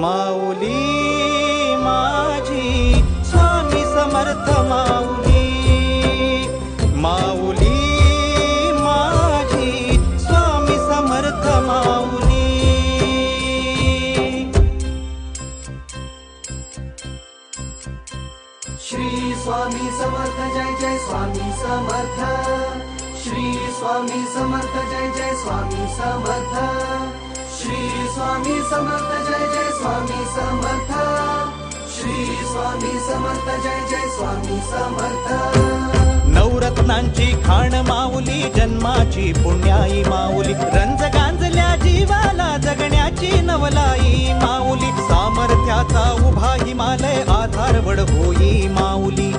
माऊली माझी स्वामी समर्थ माऊली, माऊली माझी स्वामी समर्थ माऊली। श्री स्वामी समर्थ जय जय स्वामी समर्थ, श्री स्वामी समर्थ जय जय स्वामी समर्थ, श्री स्वामी समर्थ जय जय स्वामी समर्थ, श्री स्वामी समर्थ जय जय स्वामी समर्थ। नवरत्नांची खाण माऊली, जन्माची पुण्याई माऊली, रंज गांजल्या जीवाला जगण्याची नवलाई माऊली, सामर्थ्याचा उभा हिमालय आधारवड होई माऊली।